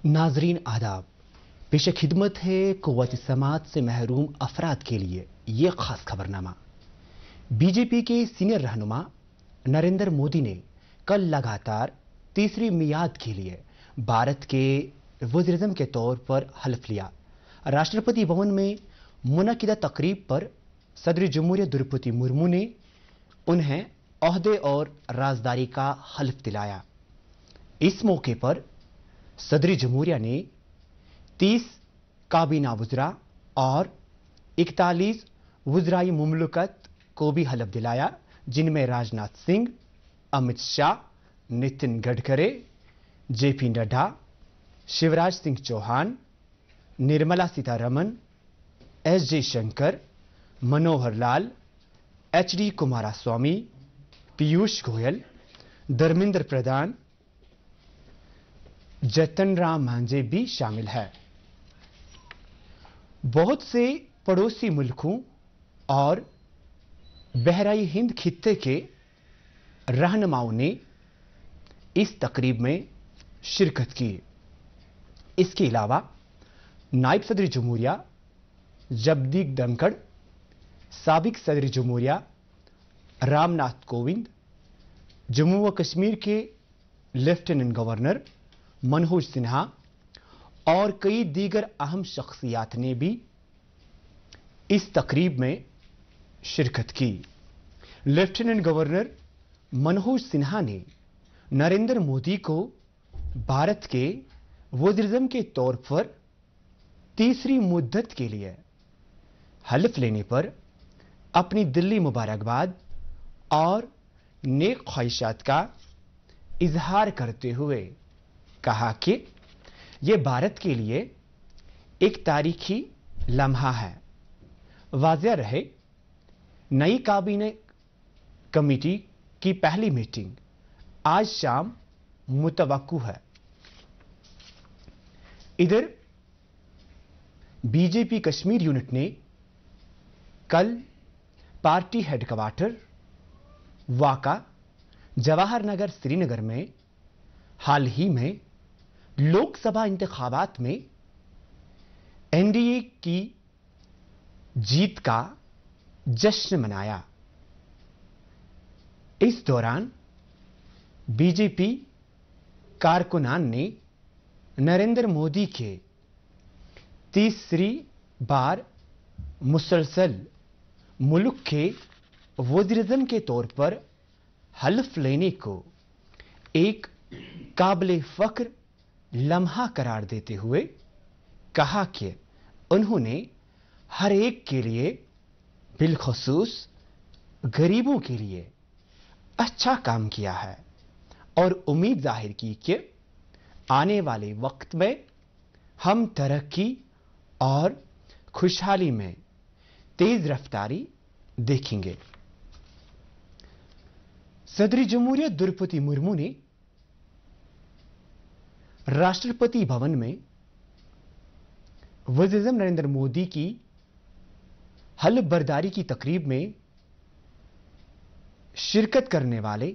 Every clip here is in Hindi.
नाजरीन आदाब। पेश खिदमत है कुव्वत समात से महरूम अफराद के लिए ये खास खबरनामा। बीजेपी के सीनियर रहनुमा नरेंद्र मोदी ने कल लगातार तीसरी मियाद के लिए भारत के वज़ीर-ए-आज़म के तौर पर हल्फ लिया। राष्ट्रपति भवन में मुनक्किदा तकरीब पर सदर जमहूरियत द्रौपदी मुर्मू ने उन्हें ओहदे और राजदारी का हल्फ दिलाया। इस मौके पर सदर जमहूरिया ने 30 काबीना वज़रा और 41 वज़राए मुमलकत को भी हल्फ दिलाया, जिनमें Rajnath Singh, Amit Shah, Nitin Gadkari, JP Nadda, Shivraj Singh Chauhan, Nirmala Sitharaman, S Jaishankar, Manohar Lal, HD. Kumaraswamy, Piyush Goyal, Dharmendra Pradhan, जतन राम मांझी भी शामिल है। बहुत से पड़ोसी मुल्कों और बहराई हिंद खित्ते के रहनुमाओं ने इस तकरीब में शिरकत की। इसके अलावा नायब सदर जमहूरिया जगदीप धनखड़, साबिक सदर जमहूरिया रामनाथ कोविंद, जम्मू व कश्मीर के लेफ्टिनेंट गवर्नर मनोज सिन्हा और कई दीगर अहम शख्सियात ने भी इस तकरीब में शिरकत की। लेफ्टिनेंट गवर्नर मनोज सिन्हा ने नरेंद्र मोदी को भारत के वज़ीर-ए-आज़म के तौर पर तीसरी मुद्दत के लिए हल्फ लेने पर अपनी दिली मुबारकबाद और नेक ख्वाहिशात का इजहार करते हुए कहा कि यह भारत के लिए एक तारीखी लम्हा है। वाज़ेह रहे, नई काबीना कमेटी की पहली मीटिंग आज शाम मुतवक्कु है। इधर बीजेपी कश्मीर यूनिट ने कल पार्टी हेडक्वार्टर वाका जवाहर नगर श्रीनगर में हाल ही में लोकसभा इंतखाबात में एनडीए की जीत का जश्न मनाया। इस दौरान बीजेपी कारकुनान ने नरेंद्र मोदी के तीसरी बार मुसलसल मुल्क के वज़ीर-ए-आज़म के तौर पर हल्फ लेने को एक काबिल फख्र लम्हा करार देते हुए कहा कि उन्होंने हर एक के लिए, बिलखुसूस गरीबों के लिए अच्छा काम किया है और उम्मीद जाहिर की कि आने वाले वक्त में हम तरक्की और खुशहाली में तेज रफ्तारी देखेंगे। सदर जमहूरियत द्रौपदी मुर्मू ने राष्ट्रपति भवन में वज़ीर-ए-आज़म नरेंद्र मोदी की हल्फ बर्दारी की तकरीब में शिरकत करने वाले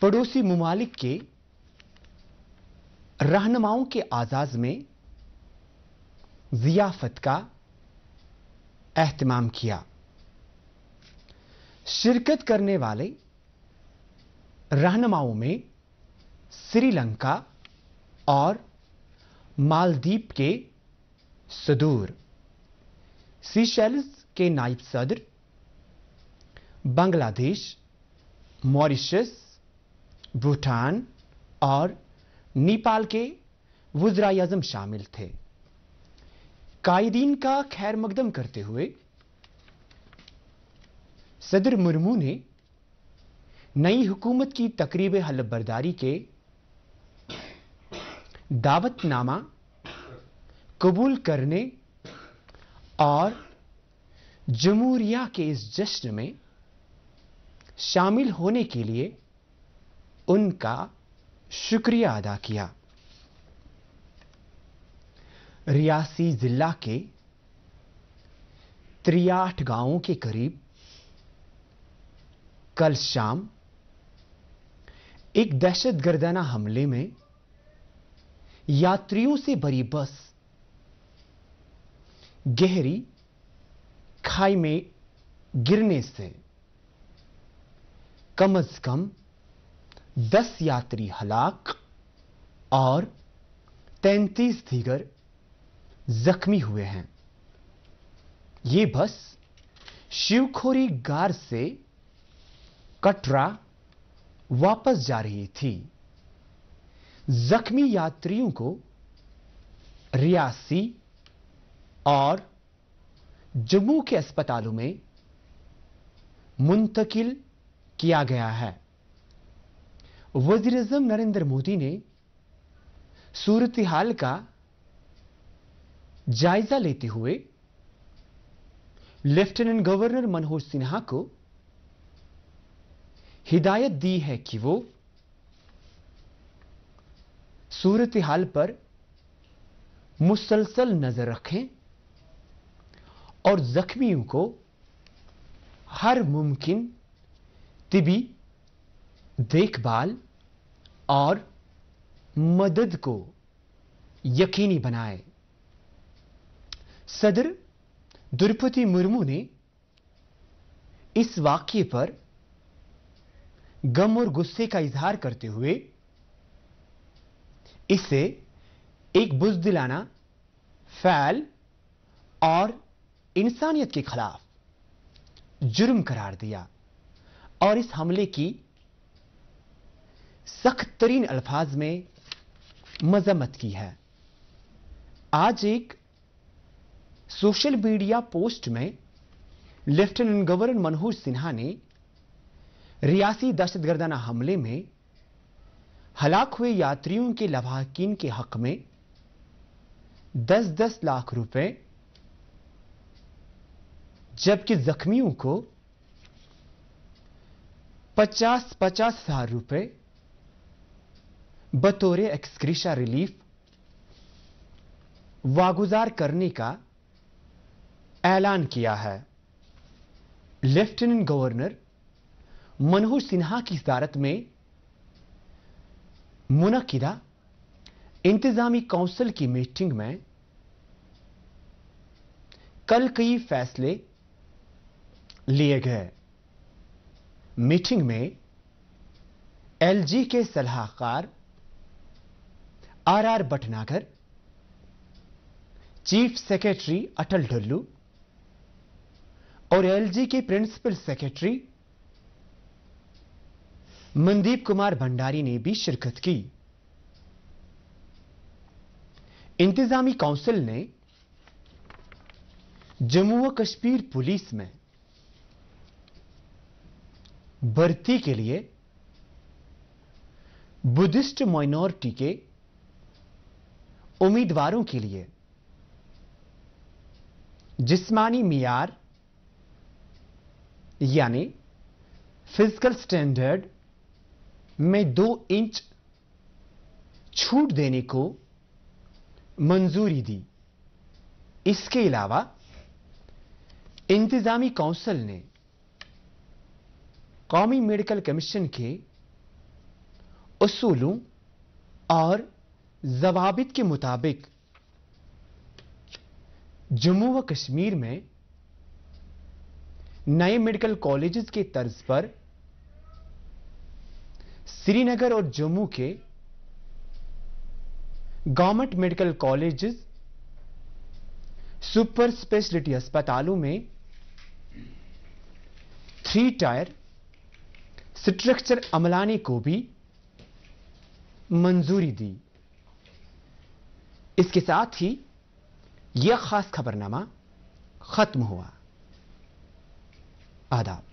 पड़ोसी मुमालिक के रहनुमाओं के आज़ाज़ में ज़ियाफत का एहतमाम किया। शिरकत करने वाले रहनुमाओं में श्रीलंका और मालदीव के सदूर, सीशेल्स के नायब सदर, बांग्लादेश, मॉरिशस, भूटान और नेपाल के वज़ीर-ए-आज़म शामिल थे। कायदीन का खैर मकदम करते हुए सदर मुर्मू ने नई हुकूमत की तकरीब हल्फ बर्दारी के दावतनामा कबूल करने और जमहूरिया के इस जश्न में शामिल होने के लिए उनका शुक्रिया अदा किया। रियासी जिला के 63 गांवों के करीब कल शाम एक दहशतगर्दाना हमले में यात्रियों से भरी बस गहरी खाई में गिरने से कम से कम 10 यात्री हलाक और 33 दीगर जख्मी हुए हैं। यह बस शिवखोरी गार से कटरा वापस जा रही थी। जख्मी यात्रियों को रियासी और जम्मू के अस्पतालों में मुंतकिल किया गया है। वज़ीर-ए-आज़म नरेंद्र मोदी ने सूरत हाल का जायजा लेते हुए लेफ्टिनेंट गवर्नर मनोज सिन्हा को हिदायत दी है कि वो सूरत हाल पर मुसलसल नजर रखें और जख्मियों को हर मुमकिन तिबी देखभाल और मदद को यकीनी बनाए। सदर द्रौपदी मुर्मू ने इस वाकये पर गम और गुस्से का इजहार करते हुए इसे एक बुज़दिलाना फ़ैल और इंसानियत के खिलाफ जुर्म करार दिया और इस हमले की सख्त तरीन अल्फाज में मजम्मत की है। आज एक सोशल मीडिया पोस्ट में लेफ्टिनेंट गवर्नर मनोज सिन्हा ने रियासी दहशतगर्दाना हमले में हलाक हुए यात्रियों के लवाहकीन के हक में 10-10 लाख रुपए जबकि जख्मियों को 50-50 हजार रुपए बतौर एक्सग्रेशिया रिलीफ वागुजार करने का ऐलान किया है। लेफ्टिनेंट गवर्नर मनोज सिन्हा की सदारत में मुनक्किदा इंतजामी काउंसिल की मीटिंग में कल कई फैसले लिए गए। मीटिंग में एलजी के सलाहकार आर भटनागर, चीफ सेक्रेटरी अटल डुल्लू और एलजी के प्रिंसिपल सेक्रेटरी मनदीप कुमार भंडारी ने भी शिरकत की। इंतजामी काउंसिल ने जम्मू व कश्मीर पुलिस में भर्ती के लिए बुद्धिस्ट माइनॉरिटी के उम्मीदवारों के लिए जिस्मानी मियार यानी फिजिकल स्टैंडर्ड में 2 इंच छूट देने को मंजूरी दी। इसके अलावा इंतजामी काउंसिल ने कौमी मेडिकल कमीशन के उसूलों और ज़वाबित के मुताबिक जम्मू व कश्मीर में नए मेडिकल कॉलेजेस के तर्ज पर श्रीनगर और जम्मू के government medical colleges, super speciality अस्पतालों में 3 टायर स्ट्रक्चर अमलाने को भी मंजूरी दी। इसके साथ ही यह खास खबरनामा खत्म हुआ। आदाब।